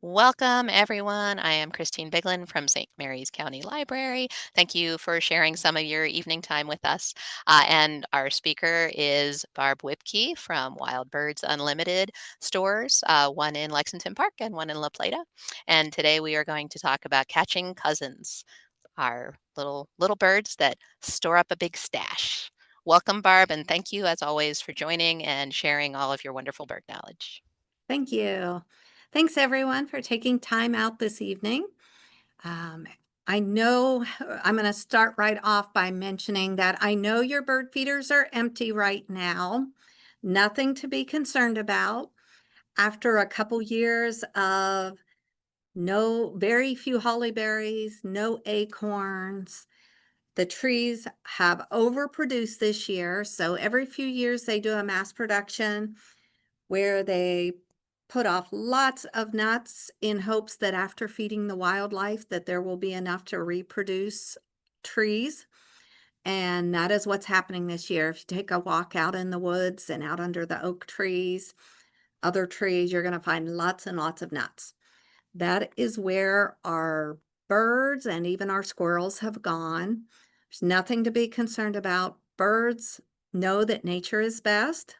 Welcome, everyone. I am Christine Biglin from St. Mary's County Library. Thank you for sharing some of your evening time with us. And our speaker is Barb Whipkey from Wild Birds Unlimited stores, one in Lexington Park and one in La Plata. And today we are going to talk about catching cousins, our little birds that store up a big stash. Welcome, Barb, and thank you as always for joining and sharing all of your wonderful bird knowledge. Thank you. Thanks everyone for taking time out this evening. Um, I know I'm going to start right off by mentioning that I know your bird feeders are empty right now. Nothing to be concerned about. After a couple years of very few holly berries, no acorns, the trees have overproduced this year. So every few years they do a mass production where they put off lots of nuts in hopes that after feeding the wildlife that there will be enough to reproduce trees. And that is what's happening this year. If you take a walk out in the woods and out under the oak trees, other trees, you're going to find lots and lots of nuts. That is where our birds and even our squirrels have gone. There's nothing to be concerned about. Birds know that nature is best.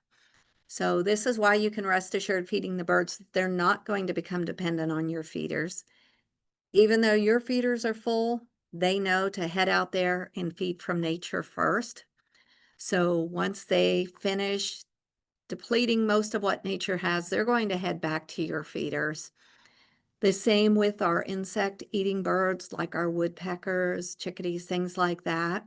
So this is why you can rest assured feeding the birds, they're not going to become dependent on your feeders. Even though your feeders are full, they know to head out there and feed from nature first. So once they finish depleting most of what nature has, they're going to head back to your feeders. The same with our insect eating birds like our woodpeckers, chickadees, things like that.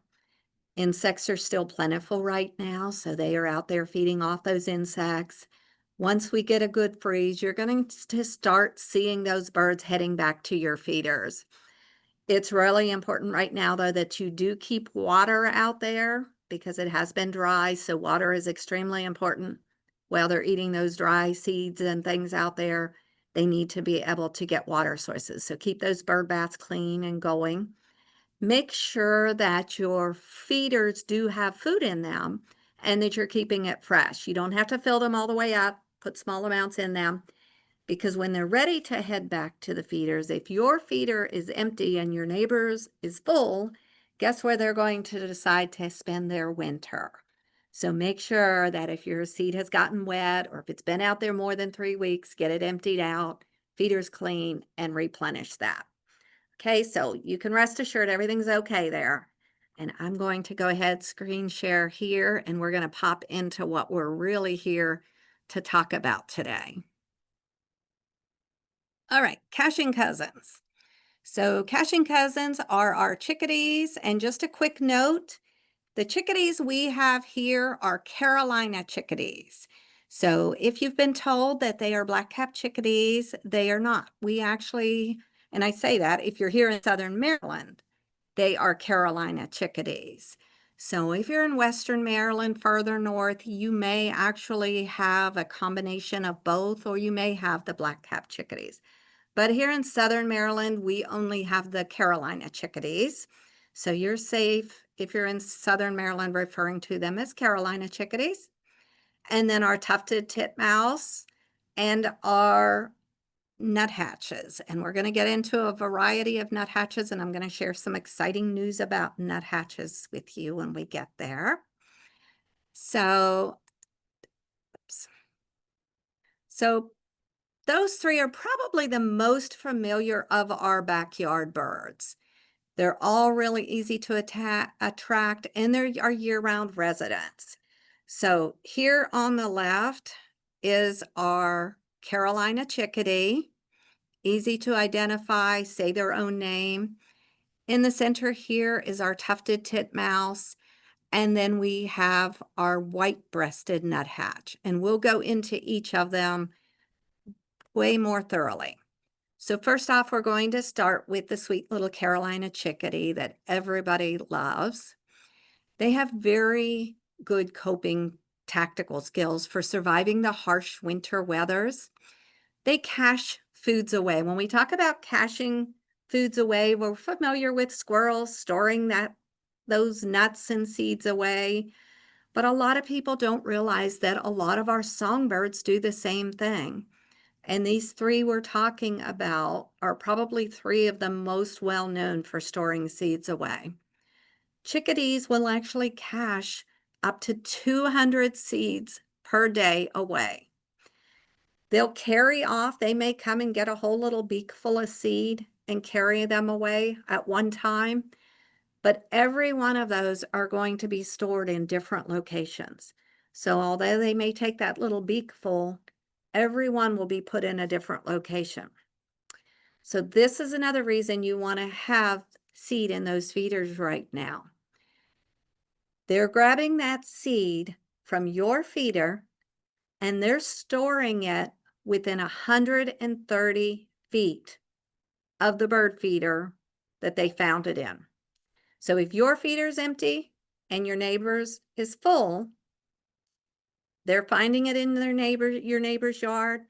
Insects are still plentiful right now, so they are out there feeding off those insects. Once we get a good freeze, you're going to start seeing those birds heading back to your feeders. It's really important right now, though, that you do keep water out there because it has been dry, so water is extremely important. While they're eating those dry seeds and things out there, they need to be able to get water sources. So keep those bird baths clean and going. Make sure that your feeders do have food in them and that you're keeping it fresh. You don't have to fill them all the way up, put small amounts in them, because when they're ready to head back to the feeders, if your feeder is empty and your neighbor's is full, guess where they're going to decide to spend their winter? So make sure that if your seed has gotten wet or if it's been out there more than 3 weeks, get it emptied out, feeders clean, and replenish that. Okay, so you can rest assured everything's okay there. And I'm going to go ahead, screen share here, and we're going to pop into what we're really here to talk about today. All right, caching cousins. So caching cousins are our chickadees. And just a quick note, the chickadees we have here are Carolina chickadees. So if you've been told that they are black-capped chickadees, they are not. We actually, and I say that if you're here in Southern Maryland, they are Carolina chickadees. So if you're in Western Maryland, further north, you may actually have a combination of both, or you may have the black-capped chickadees. But here in Southern Maryland, we only have the Carolina chickadees. So you're safe if you're in Southern Maryland referring to them as Carolina chickadees. And then our tufted titmouse and our nuthatches. And we're going to get into a variety of nuthatches, and I'm going to share some exciting news about nuthatches with you when we get there. So, oops. So those three are probably the most familiar of our backyard birds. They're all really easy to attract, and they are year-round residents. So here on the left is our Carolina chickadee, easy to identify, say their own name. In the center here is our tufted titmouse, and then we have our white-breasted nuthatch, and we'll go into each of them way more thoroughly. So first off, we're going to start with the sweet little Carolina chickadee that everybody loves. They have very good coping tactical skills for surviving the harsh winter weathers. They cache foods away. When we talk about caching foods away, we're familiar with squirrels storing those nuts and seeds away. But a lot of people don't realize that a lot of our songbirds do the same thing. And these three we're talking about are probably three of the most well known for storing seeds away. Chickadees will actually cache up to 200 seeds per day away. They'll carry off, they may come and get a whole little beak full of seed and carry them away at one time, but every one of those are going to be stored in different locations. So although they may take that little beak full, every one will be put in a different location. So this is another reason you want to have seed in those feeders right now. They're grabbing that seed from your feeder and they're storing it within 130 feet of the bird feeder that they found it in. So if your feeder's empty and your neighbor's is full, they're finding it in your neighbor's yard.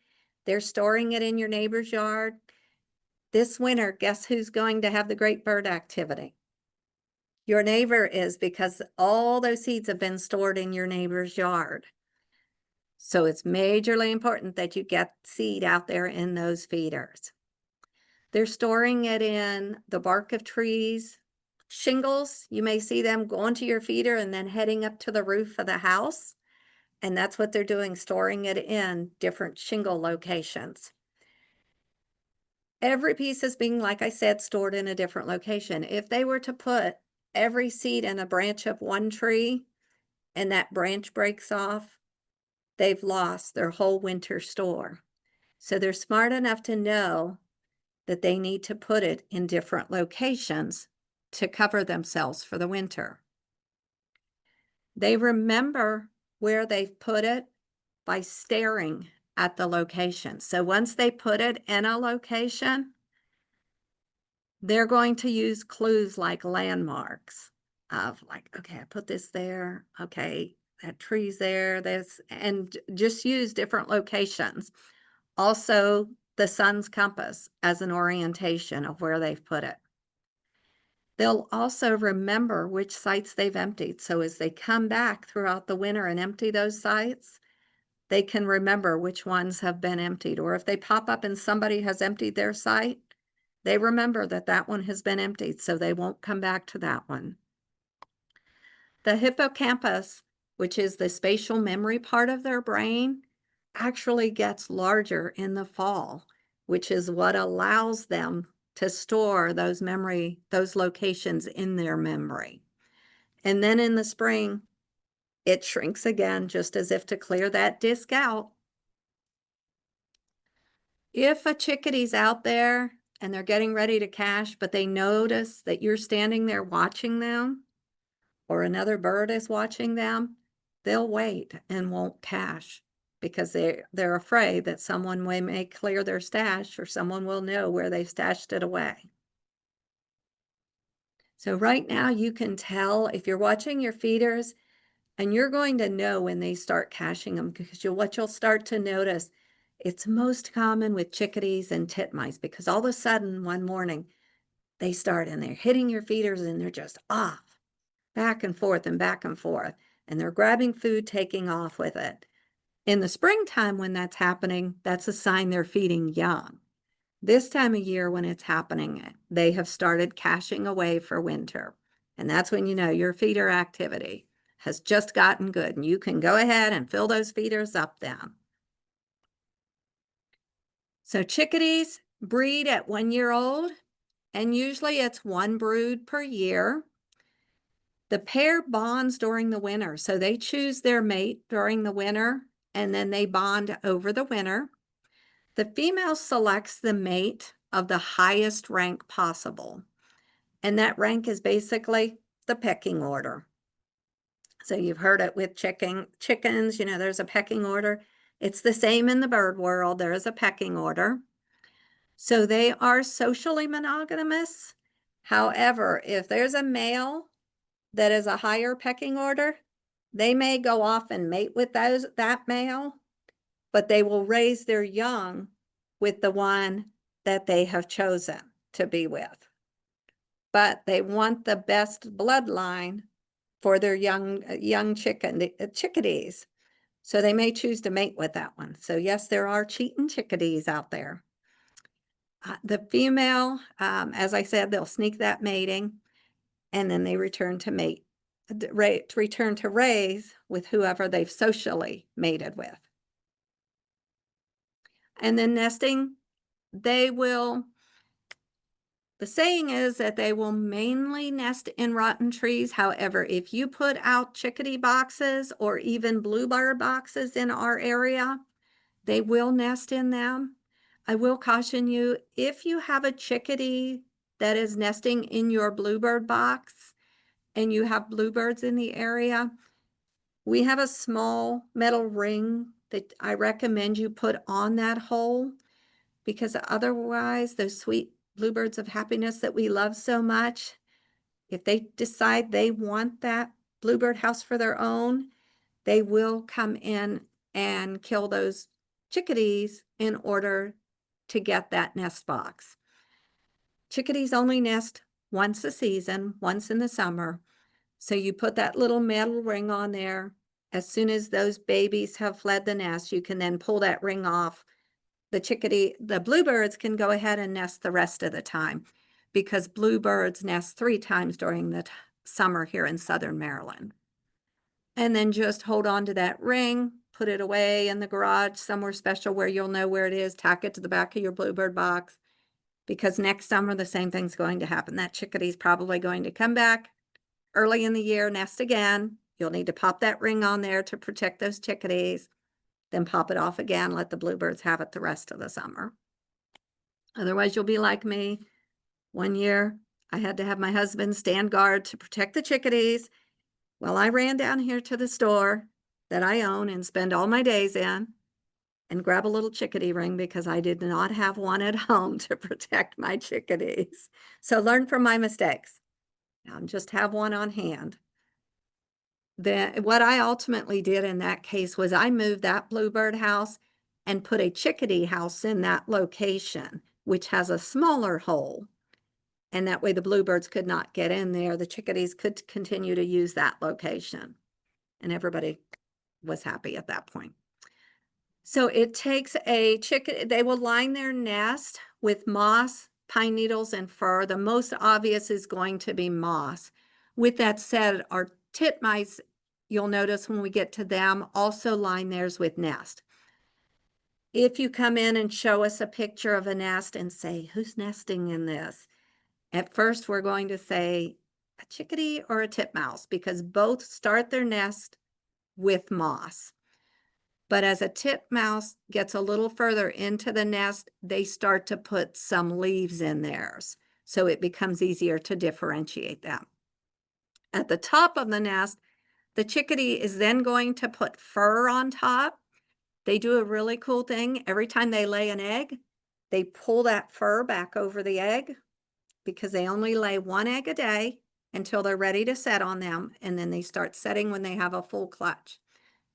They're storing it in your neighbor's yard. This winter, guess who's going to have the great bird activity? Your neighbor is, because all those seeds have been stored in your neighbor's yard. So it's majorly important that you get seed out there in those feeders. They're storing it in the bark of trees, shingles. You may see them going to your feeder and then heading up to the roof of the house. And that's what they're doing, storing it in different shingle locations. Every piece is being, like I said, stored in a different location. If they were to put every seed in a branch of one tree and that branch breaks off, they've lost their whole winter store. So they're smart enough to know that they need to put it in different locations to cover themselves for the winter. They remember where they've put it by staring at the location. So once they put it in a location, they're going to use clues like landmarks of like, okay, I put this there. Okay, that tree's there, this, and just use different locations. Also, the sun's compass as an orientation of where they've put it. They'll also remember which sites they've emptied. So as they come back throughout the winter and empty those sites, they can remember which ones have been emptied. Or if they pop up and somebody has emptied their site, they remember that that one has been emptied, so they won't come back to that one. The hippocampus, which is the spatial memory part of their brain, actually gets larger in the fall, which is what allows them to store those locations in their memory. And then in the spring, it shrinks again, just as if to clear that disc out. If a chickadee's out there and they're getting ready to cache, but they notice that you're standing there watching them, or another bird is watching them, they'll wait and won't cache because they're afraid that someone may clear their stash or someone will know where they stashed it away. So right now you can tell if you're watching your feeders, and you're going to know when they start caching them, because what you'll start to notice, it's most common with chickadees and titmice, because all of a sudden one morning they start and they're hitting your feeders and they're just off, back and forth and back and forth, and they're grabbing food, taking off with it. In the springtime when that's happening, that's a sign they're feeding young. This time of year when it's happening, they have started caching away for winter. And that's when you know your feeder activity has just gotten good and you can go ahead and fill those feeders up then. So chickadees breed at 1 year old, and usually it's one brood per year. The pair bonds during the winter, so they choose their mate during the winter and then they bond over the winter. The female selects the mate of the highest rank possible, and that rank is basically the pecking order. So you've heard it with chickens, there's a pecking order. It's the same in the bird world. There is a pecking order. So they are socially monogamous. However, if there's a male that is a higher pecking order, they may go off and mate with that male, but they will raise their young with the one that they have chosen to be with. But they want the best bloodline for their young chickadees. So they may choose to mate with that one. So yes, there are cheating chickadees out there. The female, as I said, they'll sneak that mating and then they return to mate, to return to raise with whoever they've socially mated with. And then nesting, they will, the saying is that they will mainly nest in rotten trees. However, if you put out chickadee boxes or even bluebird boxes in our area, they will nest in them. I will caution you, if you have a chickadee that is nesting in your bluebird box and you have bluebirds in the area, we have a small metal ring that I recommend you put on that hole because otherwise those sweet bluebirds of happiness that we love so much, if they decide they want that bluebird house for their own, they will come in and kill those chickadees in order to get that nest box. Chickadees only nest once a season, once in the summer. So you put that little metal ring on there. As soon as those babies have fled the nest, you can then pull that ring off. The bluebirds can go ahead and nest the rest of the time because bluebirds nest 3 times during the summer here in Southern Maryland. And then just hold on to that ring, put it away in the garage somewhere special where you'll know where it is, tack it to the back of your bluebird box because next summer the same thing's going to happen. That chickadee's probably going to come back early in the year, nest again. You'll need to pop that ring on there to protect those chickadees, then pop it off again, let the bluebirds have it the rest of the summer. Otherwise, you'll be like me. One year, I had to have my husband stand guard to protect the chickadees. Well, I ran down here to the store that I own and spend all my days in and grab a little chickadee ring because I did not have one at home to protect my chickadees. So learn from my mistakes. Just have one on hand. Then what I ultimately did in that case was I moved that bluebird house and put a chickadee house in that location, which has a smaller hole. And that way the bluebirds could not get in there. The chickadees could continue to use that location. And everybody was happy at that point. So it takes a chickadee, they will line their nest with moss, pine needles, and fur. The most obvious is going to be moss. With that said, our titmice, you'll notice when we get to them, also line theirs with nest. If you come in and show us a picture of a nest and say, who's nesting in this? At first, we're going to say a chickadee or a titmouse because both start their nest with moss. But as a titmouse gets a little further into the nest, they start to put some leaves in theirs. So it becomes easier to differentiate them. At the top of the nest, the chickadee is then going to put fur on top. They do a really cool thing. Every time they lay an egg, they pull that fur back over the egg because they only lay 1 egg a day until they're ready to set on them. And then they start setting when they have a full clutch.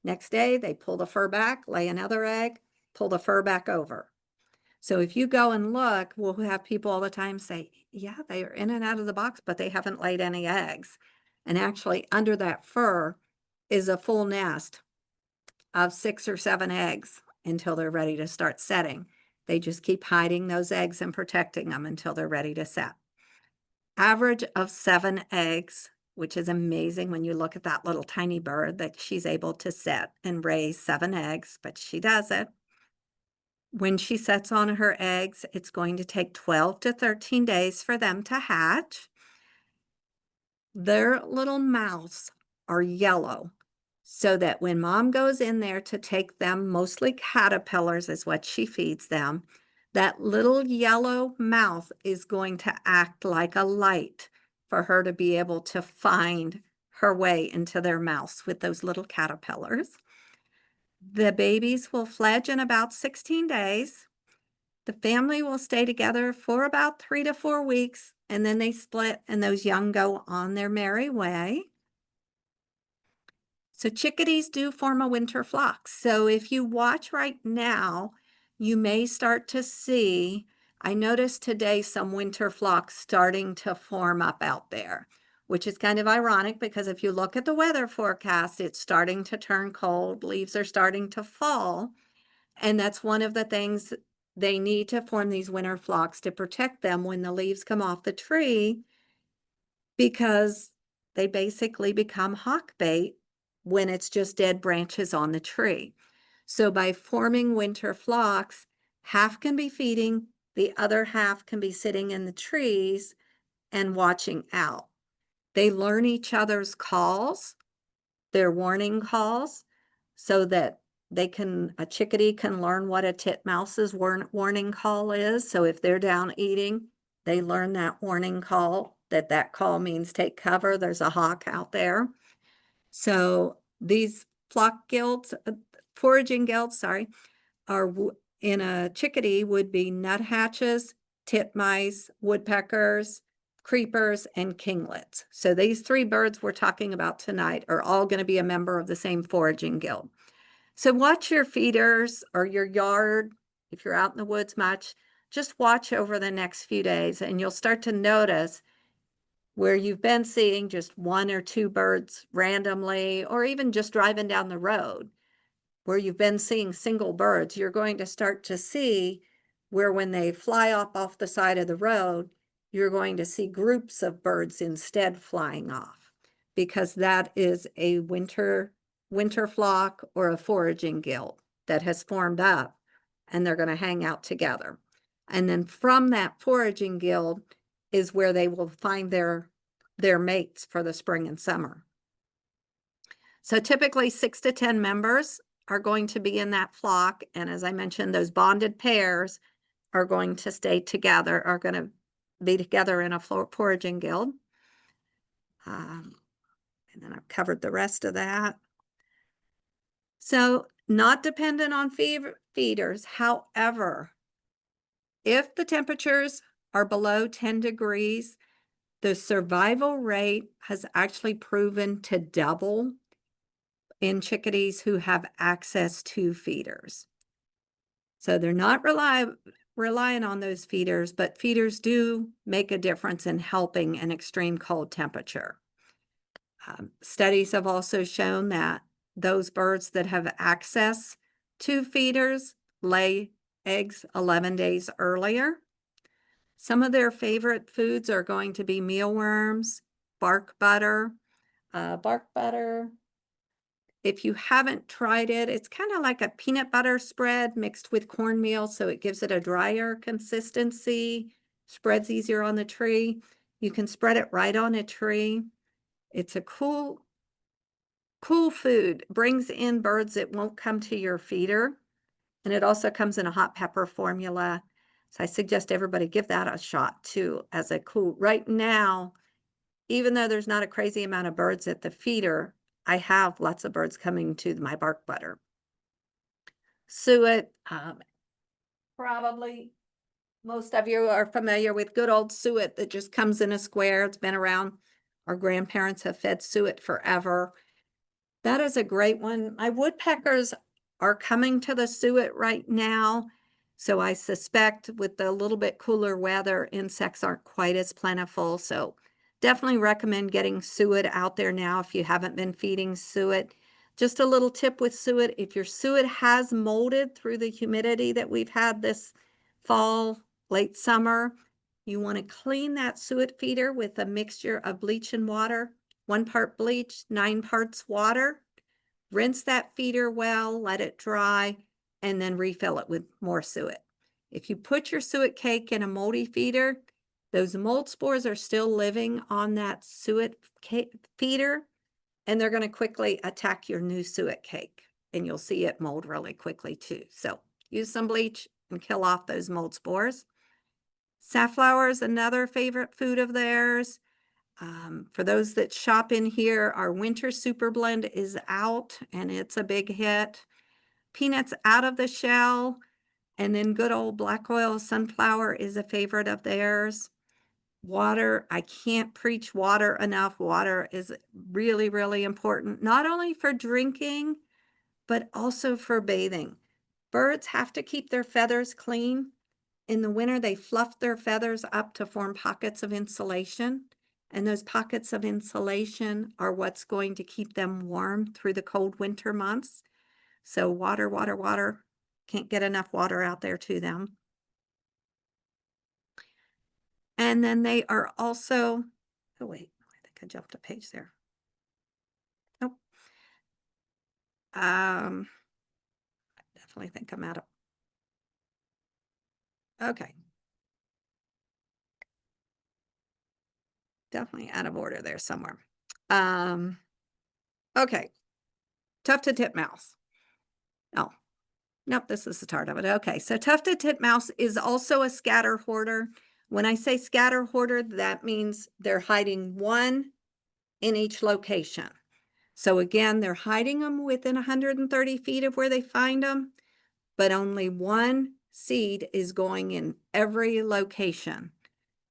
Next day, they pull the fur back, lay another egg, pull the fur back over. So if you go and look, we'll have people all the time say, yeah, they are in and out of the box, but they haven't laid any eggs. And actually under that fur is a full nest of 6 or 7 eggs until they're ready to start setting. They just keep hiding those eggs and protecting them until they're ready to set. Average of 7 eggs, which is amazing when you look at that little tiny bird that she's able to set and raise 7 eggs, but she does it. When she sets on her eggs, it's going to take 12 to 13 days for them to hatch. Their little mouths are yellow so that when mom goes in there to take them, mostly caterpillars is what she feeds them, that little yellow mouth is going to act like a light for her to be able to find her way into their mouths with those little caterpillars. The babies will fledge in about 16 days. The family will stay together for about 3 to 4 weeks, and then they split and those young go on their merry way. So chickadees do form a winter flock. So if you watch right now, you may start to see, I noticed today some winter flocks starting to form up out there. which is kind of ironic because if you look at the weather forecast, it's starting to turn cold, leaves are starting to fall, and that's one of the things they need to form these winter flocks to protect them when the leaves come off the tree because they basically become hawk bait when it's just dead branches on the tree. So by forming winter flocks, half can be feeding, the other half can be sitting in the trees and watching out. They learn each other's calls, their warning calls, so that a chickadee can learn what a titmouse's warning call is. So if they're down eating, they learn that warning call, that call means take cover. There's a hawk out there. So these flock guilds, foraging guilds, sorry, are in a chickadee would be nuthatches, titmice, woodpeckers, creepers, and kinglets. So these three birds we're talking about tonight are all going to be a member of the same foraging guild. So watch your feeders or your yard. If you're out in the woods much, just watch over the next few days and you'll start to notice where you've been seeing just one or two birds randomly, or even just driving down the road where you've been seeing single birds, you're going to start to see where when they fly off the side of the road, you're going to see groups of birds instead flying off because that is a winter flock or a foraging guild that has formed up and they're going to hang out together. And then from that foraging guild is where they will find their mates for the spring and summer. So typically 6 to 10 members are going to be in that flock. And as I mentioned, those bonded pairs are going to stay together, are going to be together in a foraging guild. And then I've covered the rest of that. So not dependent on feeders. However, if the temperatures are below 10 degrees, the survival rate has actually proven to double in chickadees who have access to feeders. So they're not relying on those feeders, but feeders do make a difference in helping an extreme cold temperature. Studies have also shown that those birds that have access to feeders lay eggs 11 days earlier. Some of their favorite foods are going to be mealworms, bark butter. Bark butter, if you haven't tried it, it's kind of like a peanut butter spread mixed with cornmeal, so it gives it a drier consistency, spreads easier on the tree. You can spread it right on a tree. It's a cool food. Brings in birds that won't come to your feeder, and it also comes in a hot pepper formula. So I suggest everybody give that a shot too as a cool. Right now, even though there's not a crazy amount of birds at the feeder, I have lots of birds coming to my bark butter. Suet, probably most of you are familiar with good old suet that just comes in a square. It's been around. Our grandparents have fed suet forever. That is a great one. My woodpeckers are coming to the suet right now. So I suspect with the little bit cooler weather, insects aren't quite as plentiful. So definitely recommend getting suet out there now if you haven't been feeding suet. Just a little tip with suet, if your suet has molded through the humidity that we've had this fall, late summer, you want to clean that suet feeder with a mixture of bleach and water. 1 part bleach, 9 parts water. Rinse that feeder well, let it dry, and then refill it with more suet. If you put your suet cake in a moldy feeder, those mold spores are still living on that suet feeder, and they're going to quickly attack your new suet cake, and you'll see it mold really quickly too. So use some bleach and kill off those mold spores. Safflower is another favorite food of theirs. For those that shop in here, our winter super blend is out and it's a big hit. Peanuts out of the shell, and then good old black oil sunflower is a favorite of theirs. Water, I can't preach water enough. Water is really, really important, not only for drinking, but also for bathing. Birds have to keep their feathers clean. In the winter, they fluff their feathers up to form pockets of insulation. And those pockets of insulation are what's going to keep them warm through the cold winter months. So water, water, water, can't get enough water out there to them. And then they are also, oh wait, I think I jumped a page there. Nope. Um, definitely think I'm out of, okay, definitely out of order there somewhere. Um, okay, tufted titmouse. Oh, nope, this is the start of it. Okay, so tufted titmouse is also a scatter hoarder. When I say scatter hoarder, that means they're hiding one in each location. So again, they're hiding them within 130 feet of where they find them, but only one seed is going in every location.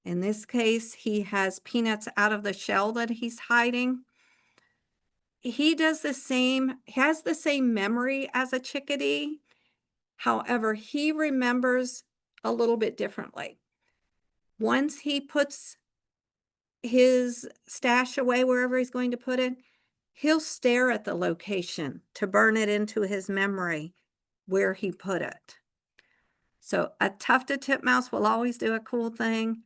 In this case, he has peanuts out of the shell that he's hiding. He does the same, has the same memory as a chickadee. However, he remembers a little bit differently. Once he puts his stash away wherever he's going to put it, he'll stare at the location to burn it into his memory where he put it. So a tufted titmouse will always do a cool thing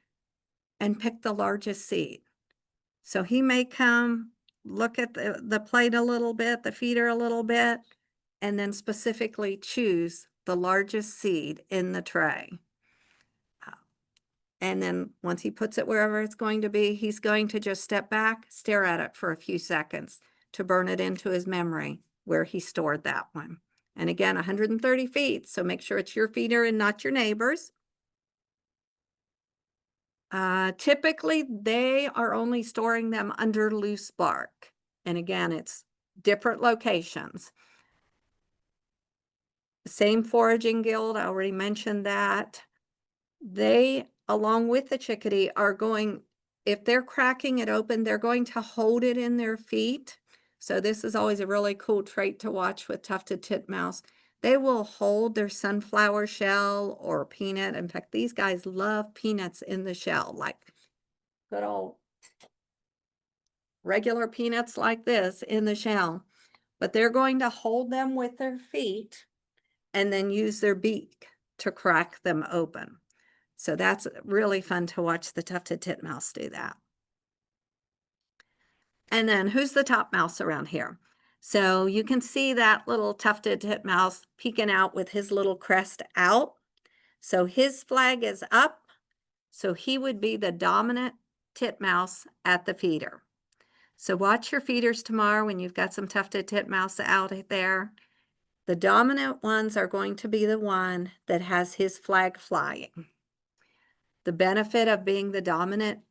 and pick the largest seed. So he may come, look at the plate a little bit, the feeder a little bit, and then specifically choose the largest seed in the tray. And then once he puts it wherever it's going to be, he's going to just step back, stare at it for a few seconds to burn it into his memory where he stored that one. And again, 130 feet, so make sure it's your feeder and not your neighbor's. Typically, they are only storing them under loose bark. And again, it's different locations. Same foraging guild, I already mentioned that. They, along with the chickadee, are going, if they're cracking it open, they're going to hold it in their feet. So this is always a really cool trait to watch with tufted titmouse. They will hold their sunflower shell or peanut. In fact, these guys love peanuts in the shell, like good old regular peanuts like this in the shell. But they're going to hold them with their feet and then use their beak to crack them open. So that's really fun to watch the tufted titmouse do that. And then who's the top mouse around here? So you can see that little tufted titmouse peeking out with his little crest out. So his flag is up. So he would be the dominant titmouse at the feeder. So watch your feeders tomorrow when you've got some tufted titmouse out there. The dominant ones are going to be the one that has his flag flying. The benefit of being the dominant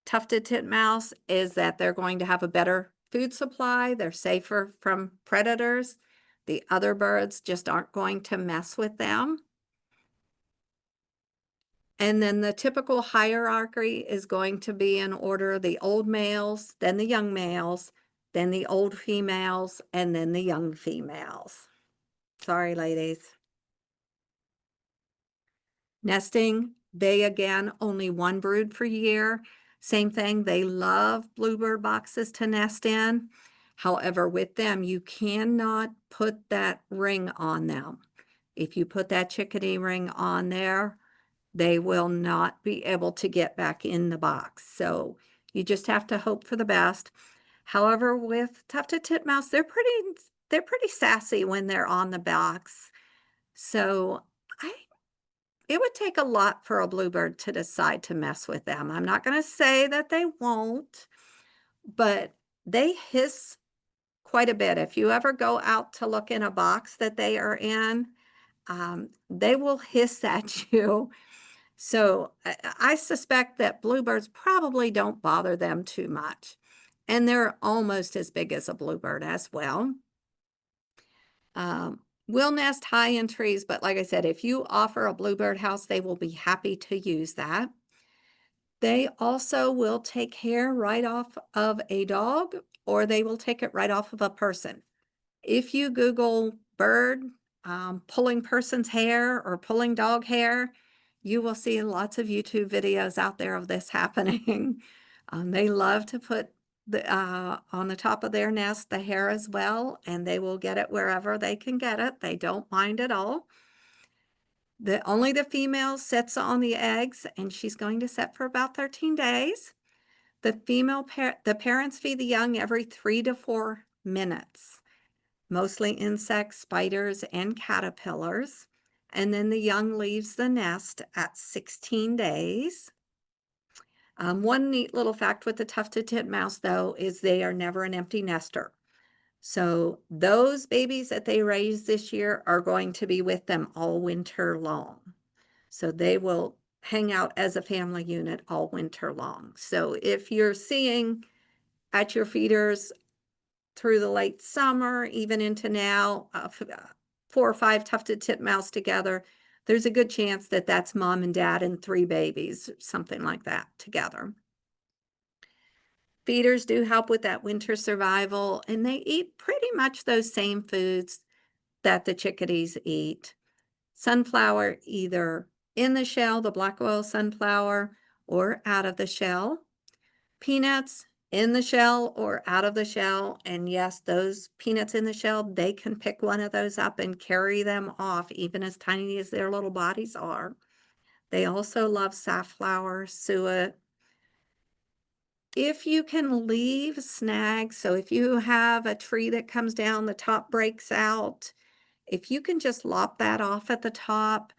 tufted titmouse is that they're going to have a better food supply. They're safer from predators. The other birds just aren't going to mess with them. And then the typical hierarchy is going to be in order the old males, then the young males, then the old females, and then the young females. Sorry, ladies. Nesting, they again, only one brood per year. Same thing, they love bluebird boxes to nest in. However, with them, you cannot put that ring on them. If you put that chickadee ring on there, they will not be able to get back in the box. So you just have to hope for the best. However, with tufted titmouse, they're pretty sassy when they're on the box. So I it would take a lot for a bluebird to decide to mess with them. I'm not going to say that they won't, but they hiss quite a bit. If you ever go out to look in a box that they are in, they will hiss at you. So I suspect that bluebirds probably don't bother them too much. And they're almost as big as a bluebird as well. Will nest high in trees, but like I said, if you offer a bluebird house, they will be happy to use that. They also will take hair right off of a dog, or they will take it right off of a person. If you Google bird pulling person's hair or pulling dog hair, you will see lots of YouTube videos out there of this happening. They love to put on the top of their nest the hair as well, and they will get it wherever they can get it. They don't mind at all. Only the female sits on the eggs, and she's going to sit for about 13 days. The parents feed the young every 3 to 4 minutes, mostly insects, spiders, and caterpillars. And then the young leaves the nest at 16 days. One neat little fact with the tufted titmouse, though, is they are never an empty nester. So those babies that they raise this year are going to be with them all winter long. So they will hang out as a family unit all winter long. So if you're seeing at your feeders through the late summer, even into now, 4 or 5 tufted titmouse together, there's a good chance that that's mom and dad and 3 babies, something like that together. Feeders do help with that winter survival, and they eat pretty much those same foods that the chickadees eat. Sunflower, either in the shell, the black oil sunflower, or out of the shell. Peanuts in the shell or out of the shell. And yes, those peanuts in the shell, they can pick one of those up and carry them off, even as tiny as their little bodies are. They also love safflower, suet. If you can leave snags, so if you have a tree that comes down, the top breaks out, if you can just lop that off at the top,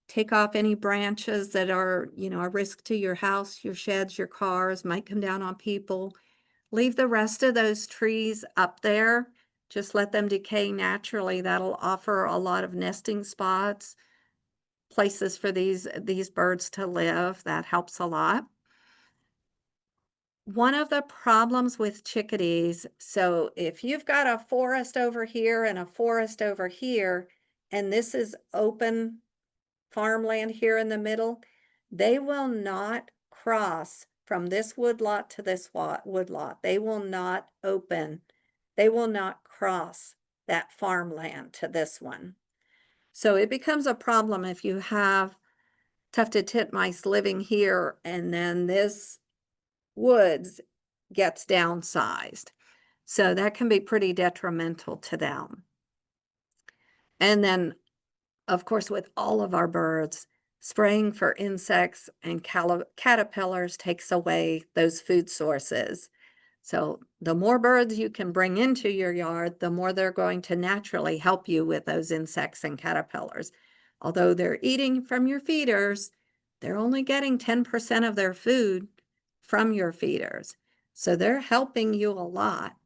take off any branches that are, a risk to your house, your sheds, your cars, might come down on people. Leave the rest of those trees up there. Just let them decay naturally. That'll offer a lot of nesting spots, places for these birds to live. That helps a lot. One of the problems with chickadees, so if you've got a forest over here and a forest over here, and this is open farmland here in the middle, they will not cross from this woodlot to this woodlot. They will not open. They will not cross that farmland to this one. So it becomes a problem if you have tufted titmice living here and then this woods gets downsized. So that can be pretty detrimental to them. And then, of course, with all of our birds, spraying for insects and caterpillars takes away those food sources. So the more birds you can bring into your yard, the more they're going to naturally help you with those insects and caterpillars. Although they're eating from your feeders, they're only getting 10% of their food from your feeders. So they're helping you a lot,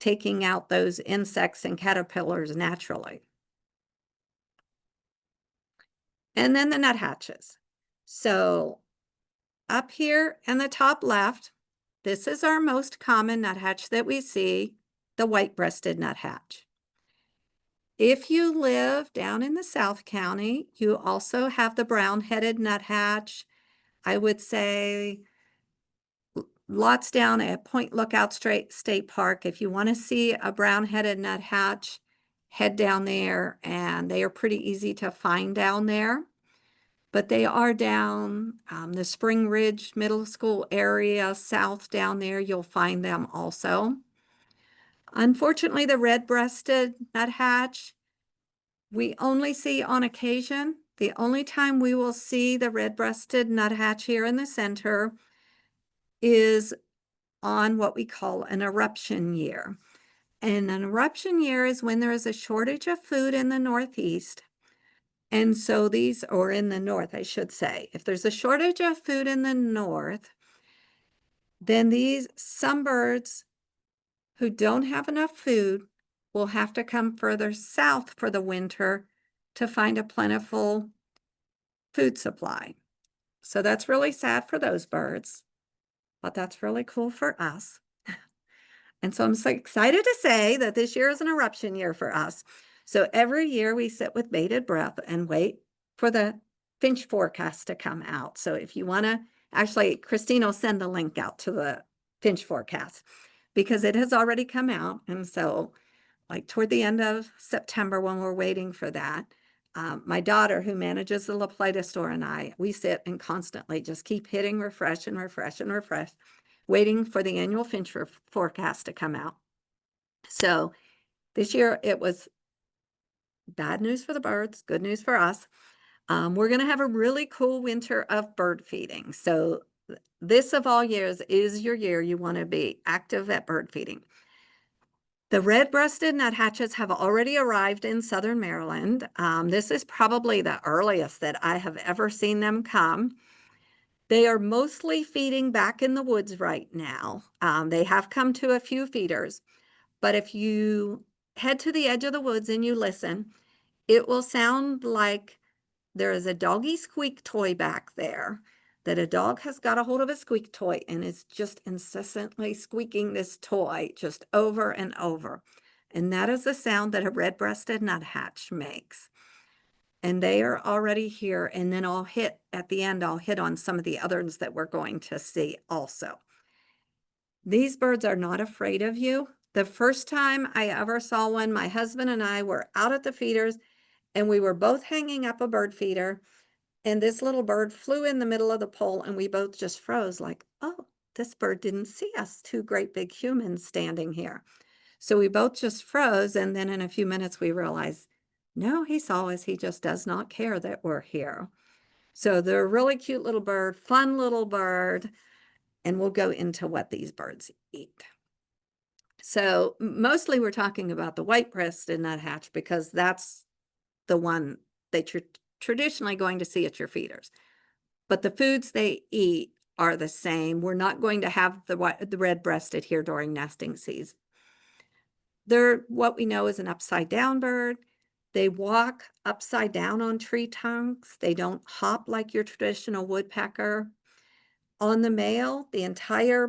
taking out those insects and caterpillars naturally. And then the nuthatches. So up here in the top left, this is our most common nuthatch that we see, the white-breasted nuthatch. If you live down in the South County, you also have the brown-headed nuthatch. I would say lots down at Point Lookout State Park. If you want to see a brown-headed nuthatch, head down there, and they are pretty easy to find down there. But they are down the Spring Ridge Middle School area, south down there. You'll find them also. Unfortunately, the red-breasted nuthatch, we only see on occasion. The only time we will see the red-breasted nuthatch here in the center is on what we call an eruption year. And an eruption year is when there is a shortage of food in the Northeast. And so or in the north, I should say, if there's a shortage of food in the north, then some birds who don't have enough food will have to come further south for the winter to find a plentiful food supply. So that's really sad for those birds, but that's really cool for us. And so I'm so excited to say that this year is an eruption year for us. So every year we sit with bated breath and wait for the finch forecast to come out. So if you want to, actually, Christine will send the link out to the finch forecast because it has already come out. And so, like toward the end of September, when we're waiting for that, My daughter, who manages the LaPlata store, and we sit and constantly just keep hitting refresh and refresh and refresh, waiting for the annual Fincher forecast to come out. So this year it was bad news for the birds, good news for us. We're going to have a really cool winter of bird feeding. So this of all years is your year you want to be active at bird feeding. The red-breasted nuthatches have already arrived in southern Maryland. This is probably the earliest that I have ever seen them come. They are mostly feeding back in the woods right now. They have come to a few feeders, but if you head to the edge of the woods and you listen, it will sound like there is a doggy squeak toy back there, that a dog has got a hold of a squeak toy and is just incessantly squeaking this toy just over and over. And that is the sound that a red-breasted nuthatch makes. And they are already here. And then at the end, I'll hit on some of the others that we're going to see also. These birds are not afraid of you. The first time I ever saw one, my husband and I were out at the feeders and we were both hanging up a bird feeder. And this little bird flew in the middle of the pole and we both just froze like, oh, this bird didn't see us, two great big humans standing here. So we both just froze. And then in a few minutes, we realized, no, he saw us. He just does not care that we're here. So they're a really cute little bird, fun little bird. And we'll go into what these birds eat. So mostly we're talking about the white-breasted nuthatch because that's the one that you're traditionally going to see at your feeders. But the foods they eat are the same. We're not going to have the red-breasted here during nesting season. They're what we know is an upside down bird. They walk upside down on tree trunks. They don't hop like your traditional woodpecker. On the male, the entire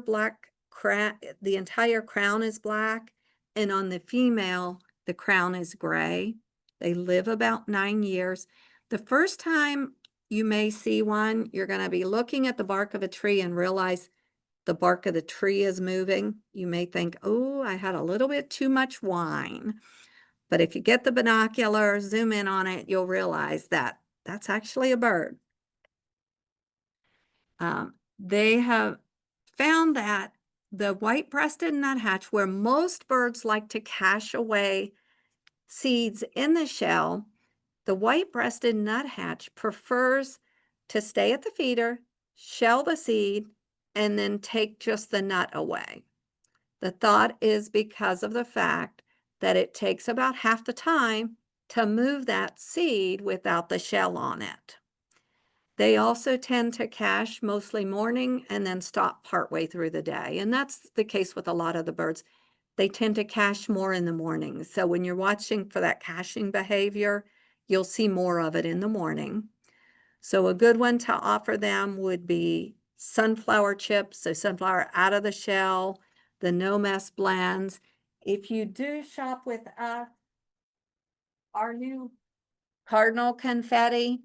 crown is black, and on the female, the crown is gray. They live about 9 years. The first time you may see one, you're going to be looking at the bark of a tree and realize the bark of the tree is moving. You may think, oh, I had a little bit too much wine. But if you get the binocular, zoom in on it, you'll realize that that's actually a bird. They have found that the white-breasted nuthatch, where most birds like to cache away seeds in the shell, the white-breasted nuthatch prefers to stay at the feeder, shell the seed, and then take just the nut away. The thought is because of the fact that it takes about half the time to move that seed without the shell on it. They also tend to cache mostly morning and then stop partway through the day. And that's the case with a lot of the birds. They tend to cache more in the morning. So when you're watching for that caching behavior, you'll see more of it in the morning. So a good one to offer them would be sunflower chips, so sunflower out of the shell, the no mess blends. If you do shop with our new cardinal confetti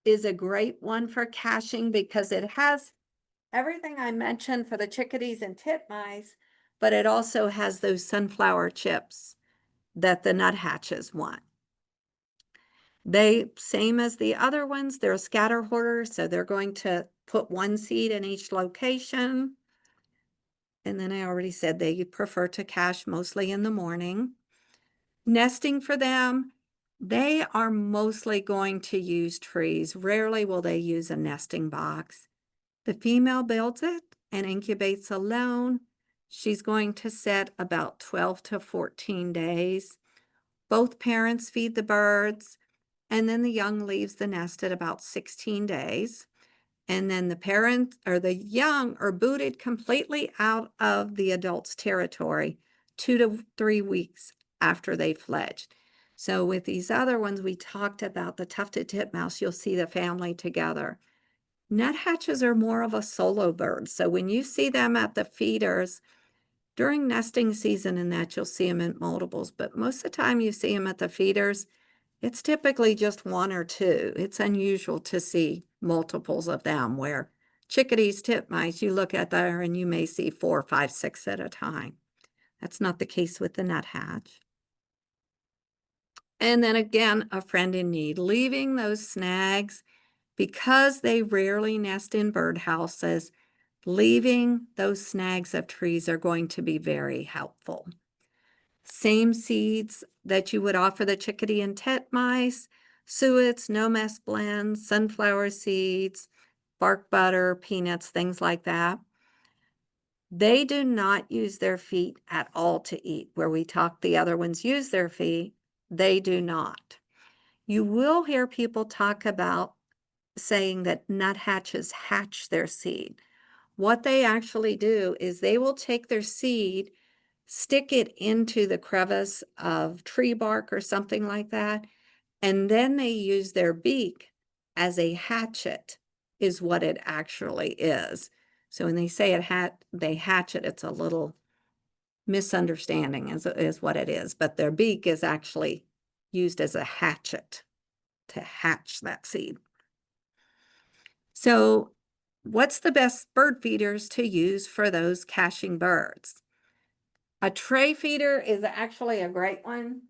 is a great one for caching because it has everything I mentioned for the chickadees and titmice, but it also has those sunflower chips that the nuthatches want. They, same as the other ones, they're a scatter hoarder, so they're going to put one seed in each location. And then I already said they prefer to cache mostly in the morning. Nesting for them, they are mostly going to use trees. Rarely will they use a nesting box. The female builds it and incubates alone. She's going to set about 12 to 14 days. Both parents feed the birds, and then the young leaves the nest at about 16 days. And then the parent or the young are booted completely out of the adult's territory 2 to 3 weeks after they fledged. So with these other ones, we talked about the tufted titmouse, you'll see the family together. Nuthatches are more of a solo bird. So when you see them at the feeders during nesting season and that you'll see them in multiples, but most of the time you see them at the feeders, it's typically just one or two. It's unusual to see multiples of them where chickadees, titmice, you look at there and you may see 4, 5, 6 at a time. That's not the case with the nuthatch. And then again, a friend in need, leaving those snags because they rarely nest in birdhouses. Leaving those snags of trees are going to be very helpful. Same seeds that you would offer the chickadee and titmice, suets, no mess blends, sunflower seeds, bark butter, peanuts, things like that. They do not use their feet at all to eat. Where we talk the other ones use their feet, they do not. You will hear people talk about saying that nuthatches hatch their seed. What they actually do is they will take their seed, stick it into the crevice of tree bark or something like that, and then they use their beak as a hatchet, is what it actually is. So when they say they hatch it, it's a little misunderstanding is what it is. But their beak is actually used as a hatchet to hatch that seed. So what's the best bird feeders to use for those caching birds? A tray feeder is actually a great one.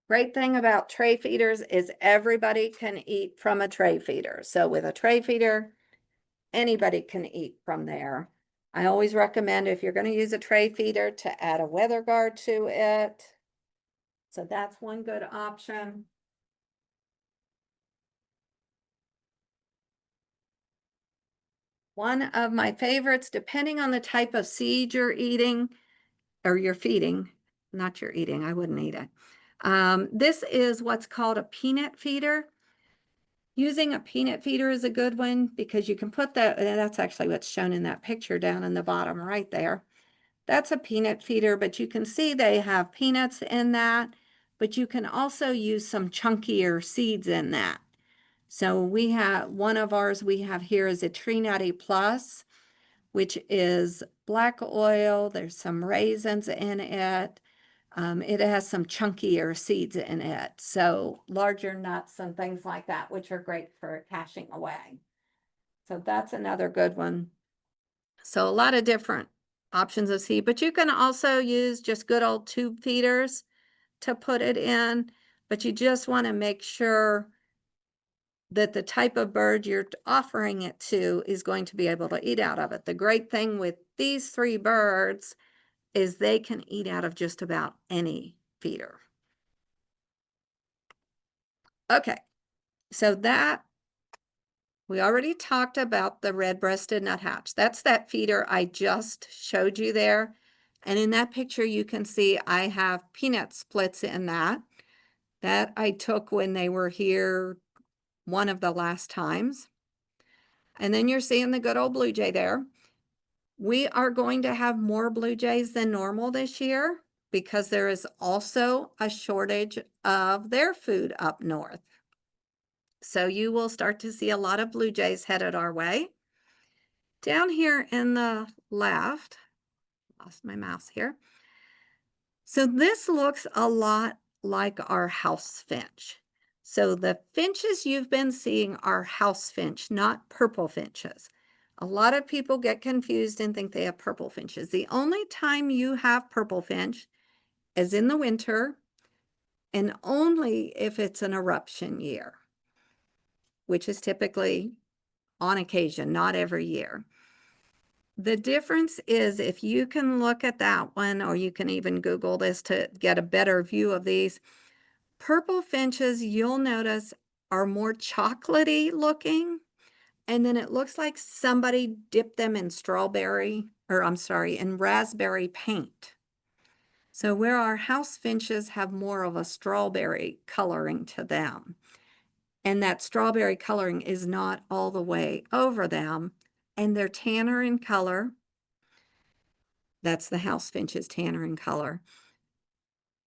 Great thing about tray feeders is everybody can eat from a tray feeder. So with a tray feeder, anybody can eat from there. I always recommend if you're going to use a tray feeder to add a weather guard to it. So that's one good option. One of my favorites, depending on the type of seed you're eating or you're feeding, not you're eating, I wouldn't eat it. This is what's called a peanut feeder. Using a peanut feeder is a good one because you can put that's actually what's shown in that picture down in the bottom right there. That's a peanut feeder, but you can see they have peanuts in that, but you can also use some chunkier seeds in that. So we have one of ours we have here is a Tree Nutty Plus, which is black oil. There's some raisins in it. It has some chunkier seeds in it, so larger nuts and things like that, which are great for caching away. So that's another good one. So a lot of different options of seed, but you can also use just good old tube feeders to put it in, but you just want to make sure that the type of bird you're offering it to is going to be able to eat out of it. The great thing with these three birds is they can eat out of just about any feeder. Okay, so that we already talked about the red-breasted nuthatch. That's that feeder I just showed you there. And in that picture, you can see I have peanut splits in that. That I took when they were here one of the last times. And then you're seeing the good old blue jay there. We are going to have more blue jays than normal this year because there is also a shortage of their food up north. So you will start to see a lot of blue jays headed our way. Down here in the left, lost my mouse here. So this looks a lot like our house finch. So the finches you've been seeing are house finch, not purple finches. A lot of people get confused and think they have purple finches. The only time you have purple finch is in the winter and only if it's an eruption year, which is typically on occasion, not every year. The difference is if you can look at that one, or you can even Google this to get a better view of these, purple finches, you'll notice, are more chocolatey looking. And then it looks like somebody dipped them in in raspberry paint. So where our house finches have more of a strawberry coloring to them. And that strawberry coloring is not all the way over them. And they're tanner in color. That's the house finches, tanner in color.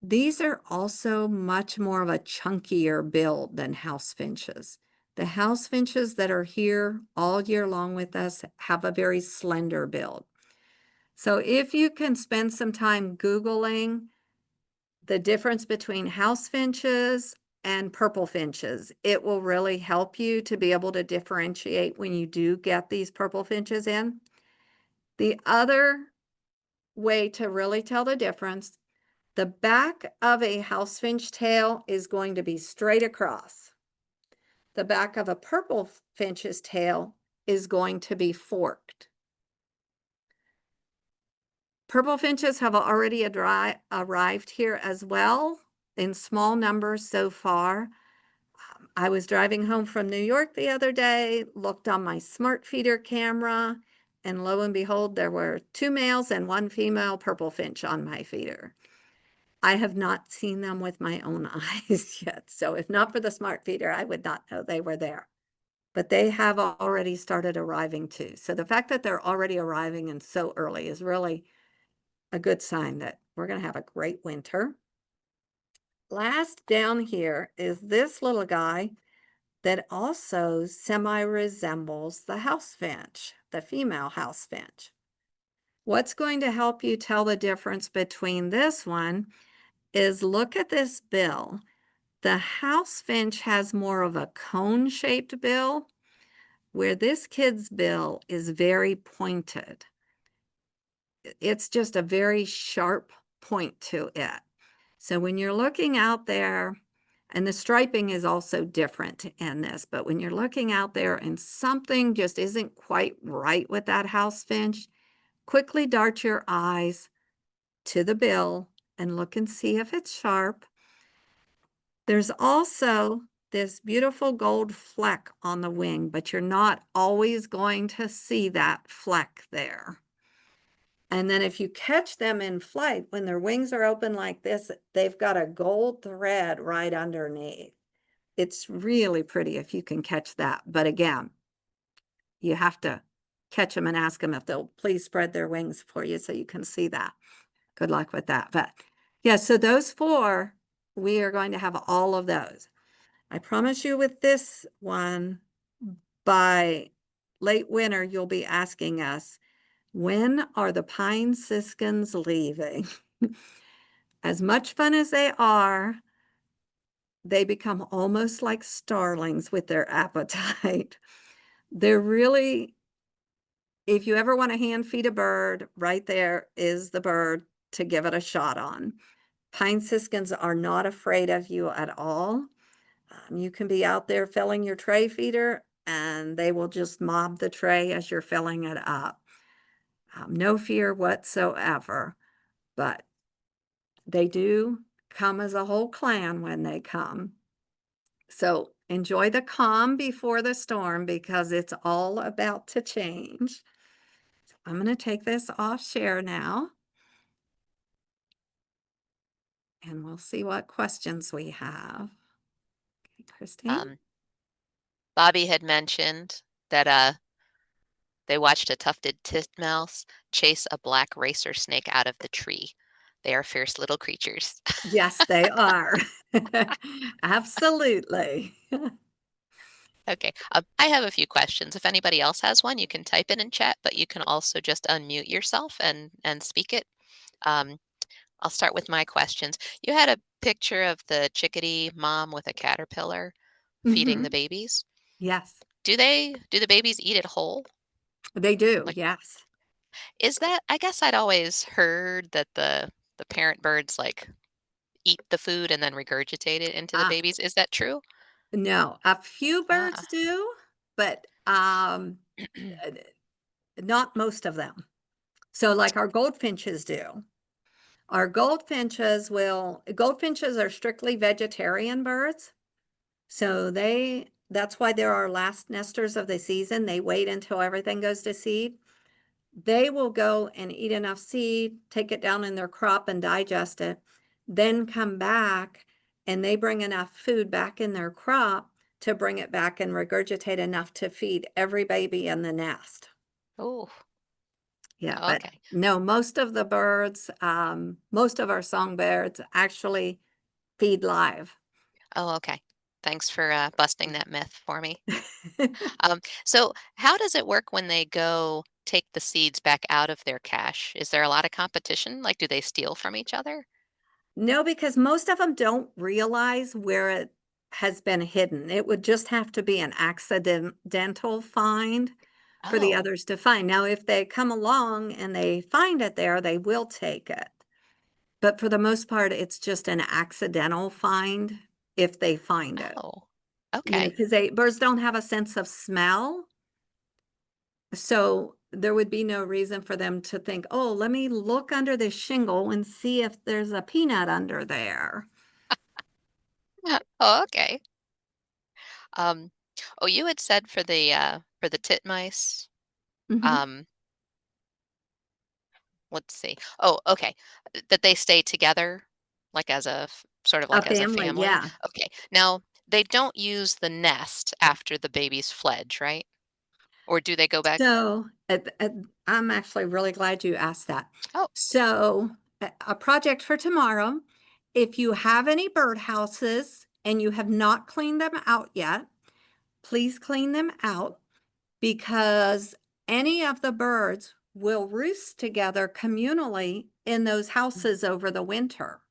These are also much more of a chunkier build than house finches. The house finches that are here all year long with us have a very slender build. So if you can spend some time Googling the difference between house finches and purple finches, it will really help you to be able to differentiate when you do get these purple finches in. The other way to really tell the difference The back of a house finch tail is going to be straight across. The back of a purple finch's tail is going to be forked. Purple finches have already arrived here as well in small numbers so far. I was driving home from New York the other day, looked on my smart feeder camera, and lo and behold, there were two males and one female purple finch on my feeder. I have not seen them with my own eyes yet. So if not for the smart feeder, I would not know they were there. But they have already started arriving too. So the fact that they're already arriving and so early is really a good sign that we're going to have a great winter. Last down here is this little guy that also semi resembles the house finch, the female house finch. What's going to help you tell the difference between this one is look at this bill. The house finch has more of a cone-shaped bill, where this kid's bill is very pointed. It's just a very sharp point to it. So when you're looking out there, and the striping is also different in this, but when you're looking out there and something just isn't quite right with that house finch, quickly dart your eyes to the bill and look and see if it's sharp. There's also this beautiful gold fleck on the wing, but you're not always going to see that fleck there. And then if you catch them in flight, when their wings are open like this, they've got a gold thread right underneath. It's really pretty if you can catch that. But again, you have to catch them and ask them if they'll please spread their wings for you so you can see that. Good luck with that. But yeah, so those four, we are going to have all of those. I promise you with this one, by late winter, you'll be asking us, when are the pine siskins leaving? As much fun as they become almost like starlings with their appetite. They're really, if you ever want to hand feed a bird, right there is the bird to give it a shot on. Pine siskins are not afraid of you at all. You can be out there filling your tray feeder and they will just mob the tray as you're filling it up. No fear whatsoever, but they do come as a whole clan when they come. So enjoy the calm before the storm because it's all about to change. So I'm going to take this off share now and we'll see what questions we have. Okay, Christine? Um, Bobby had mentioned that they watched a tufted titmouse chase a black racer snake out of the tree. They are fierce little creatures. Yes, they are. Absolutely. Okay, I have a few questions. If anybody else has one, you can type it in chat, but you can also just unmute yourself and speak it. Um, I'll start with my questions. You had a picture of the chickadee mom with a caterpillar feeding the Mhm. babies. Yes, Do the babies eat it whole? they do. Like, Yes. is that, I guess I'd always heard that the parent birds like eat the food and then regurgitate it into the Uh, babies. Is that true? no, a few Ah. birds do, but uh, not most of them. So, like our goldfinches do. Our goldfinches are strictly vegetarian birds. So that's why they're our last nesters of the season. They wait until everything goes to seed. They will go and eat enough seed, take it down in their crop and digest it, then come back and they bring enough food back in their crop to bring it back and regurgitate enough to feed every baby in the nest. Oh, Yeah, but okay. no, most of the birds, most of our songbirds actually feed live. Oh, okay. Thanks for busting Yeah. that myth for me. So, how does it work when they go take the seeds back out of their cache? Is there a lot of competition? Like, do they steal from each other? No, because most of them don't realize where it has been hidden. It would just have to be an accidental find for the Oh, others to find. Now, if they come along and they find it there, they will take it. but for the most part, it's just an accidental find if they find it. Oh, You know, okay. because birds don't have a sense of smell, so there would be no reason for them to think, "Oh, let me look under this shingle and see if there's a peanut under there." Oh, okay. Um, oh, you had said for the titmice, Mhm. um, let's see. Oh, okay. That they stay together, like as a sort of A like as a family, family. yeah. Okay. Now, they don't use the nest after the babies fledge, right? Or do they go back? So, I'm actually really glad you asked that. Oh, So, a project for tomorrow, if you have any birdhouses and you have not cleaned them out yet, please clean them out because any of the birds will roost together communally in those mm, houses over the winter.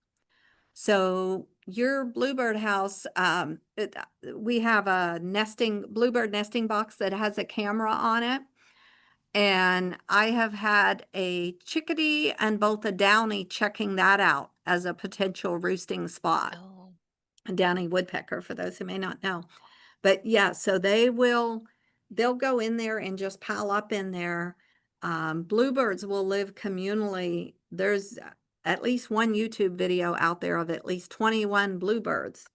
So your bluebird house, we have a nesting bluebird nesting box that has a camera on it. And I have had a chickadee and both a downy checking that out as a potential roosting spot. oh, A downy woodpecker, for those who may not know. But yeah, so they'll go in there and just pile up in there. Bluebirds will live communally. There's at least one YouTube video out there of at least 21 bluebirds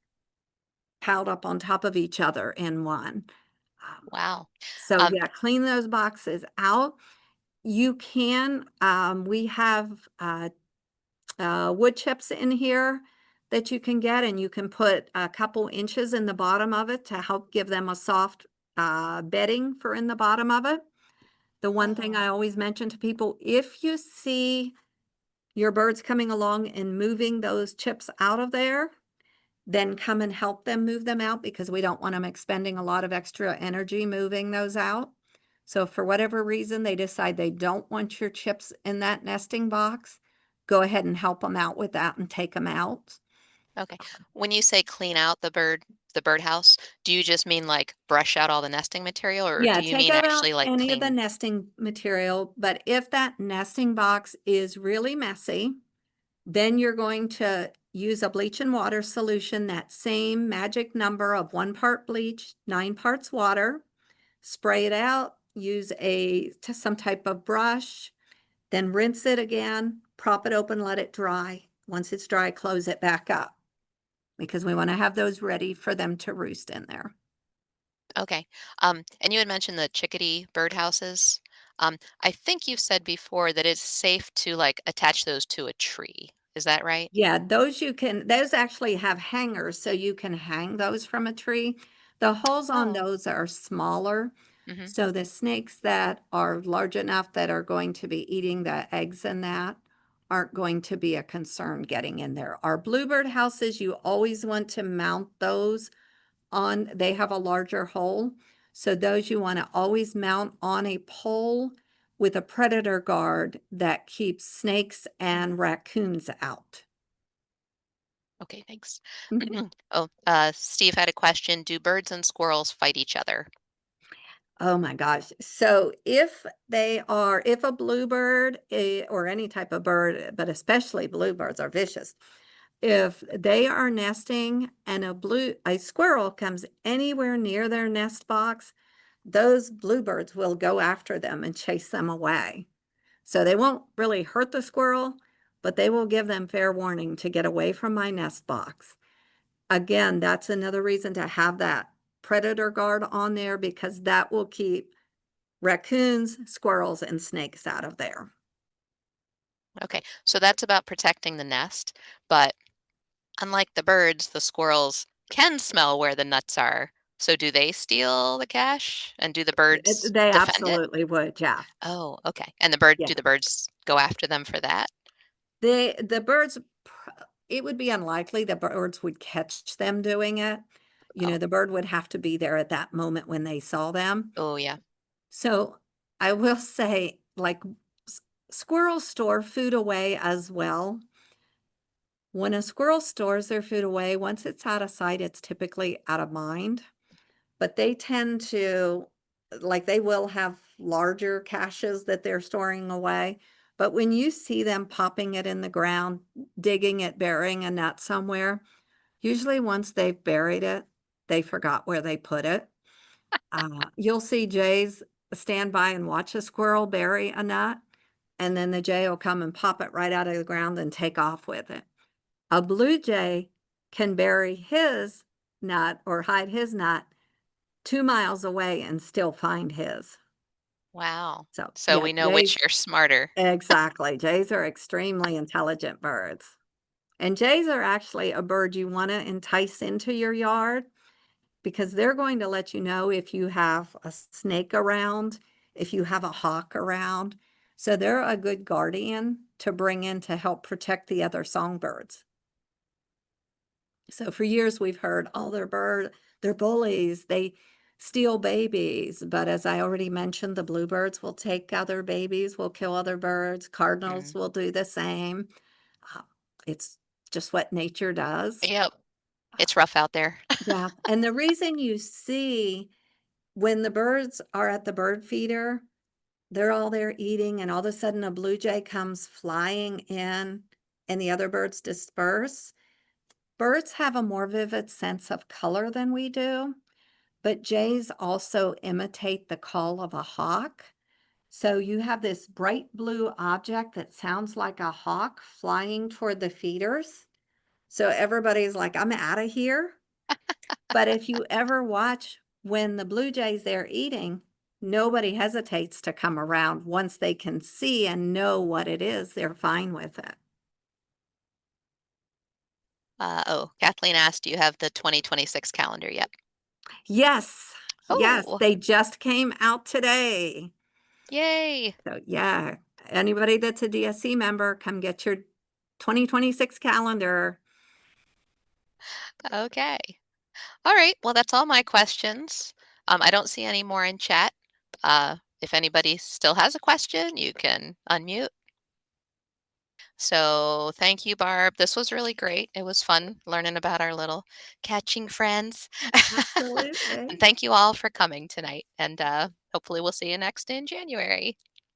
piled up on top of each other in one. Um, wow. so Um, yeah, clean those boxes out. You can, we have wood chips in here that you can get, and you can put a couple inches in the bottom of it to help give them a soft bedding for in the bottom of it. The one thing oh, I always mention to people, if you see your birds coming along and moving those chips out of there, then come and help them move them out because we don't want them expending a lot of extra energy moving those out. So if for whatever reason they decide they don't want your chips in that nesting box, go ahead and help them out with that and take them out. okay. When you say clean out the birdhouse, do you just mean like brush out all the nesting material, or Yeah, do you take mean out actually like any of the clean? nesting material, but if that nesting box is really messy, then you're going to use a bleach and water solution, that same magic number of 1 part bleach, 9 parts water. Spray it out, use some type of brush, then rinse it again, prop it open, let it dry. Once it's dry, close it back up because we wanna have those ready for them to roost in there. Okay. And you had mentioned the chickadee birdhouses. I think you've said before that it's safe to like attach those to a tree. Is that right? Yeah, those actually have hangers, so you can hang those from a tree. The holes on Oh. those are smaller, Hmm. so the snakes that are large enough that are going to be eating the eggs in that aren't going to be a concern getting in there. Our bluebird houses, you always want to mount those on they have a larger hole, so those you wanna always mount on a pole with a predator guard that keeps snakes Hmm. and raccoons out. Okay, thanks. Mhm. Oh, Steve had a question. Do birds and squirrels fight each other? Oh my gosh. So if a bluebird, or any type of bird, but especially bluebirds are vicious. If they are nesting and a squirrel comes anywhere near their nest box, those bluebirds will go after them and chase them away. So they won't really hurt the squirrel, but they will give them fair warning to get away from my nest box. Again, that's another reason to have that predator guard on there because that will keep raccoons, squirrels, and snakes out of there. Okay, so that's about protecting the nest, but unlike the birds, the squirrels can smell where the nuts are. So do they steal the cache? And do the birds They defend it? absolutely would, yeah. Oh, okay. And Yeah. the birds go after them for that? The birds, it would be unlikely the birds would catch them doing it. You know, Oh, the bird would have to be there at that moment when they saw them. oh yeah. So I will say, like, squirrels store food away as well. When a squirrel stores their food away, once it's out of sight, it's typically out of mind. But they tend to, like, they will have larger caches that they're storing away, But when you see them popping it in the ground, digging it, burying a nut somewhere, usually once they've buried it, they forgot where they put it. You'll see jays stand by and watch a squirrel bury a nut, and then the jay will come and pop it right out of the ground and take off with it. A blue jay can bury his nut or hide his nut 2 miles away and still find his. Wow. So, So yeah, we know which jays are smarter. exactly, jays are extremely intelligent birds. And jays are actually a bird you wanna entice into your yard because they're going to let you know if you have a snake around, if you have a hawk around. So they're a good guardian to bring in to help protect the other songbirds. So for years we've heard, "Oh, they're bullies, they steal babies," but as I already mentioned, the bluebirds will take other babies, will kill other birds, cardinals Mm. will do the same. Uh, it's just what nature does. Yep. It's rough out there. Yeah, and the reason you see when the birds are at the bird feeder, they're all there eating, and all of a sudden a blue jay comes flying in and the other birds disperse. Birds have a more vivid sense of color than we do, but jays also imitate the call of a hawk. So you have this bright blue object that sounds like a hawk flying toward the feeders. So everybody's like, I'm out of here. But if you ever watch when the blue jays there eating, nobody hesitates to come around once they can see and know what it is, they're fine with it. Oh, Kathleen asked, "Do you have the 2026 calendar yet?" Yes, yes, Oh, they just came out today. yay. So, yeah, anybody that's a DSC member, come get your 2026 calendar. Okay. All right. Well, that's all my questions. I don't see any more in chat. If anybody still has a question, you can unmute. So thank you, Barb. This was really great. It was fun learning about our little catching friends. And Absolutely. thank you all for coming tonight. And hopefully we'll see you next in January.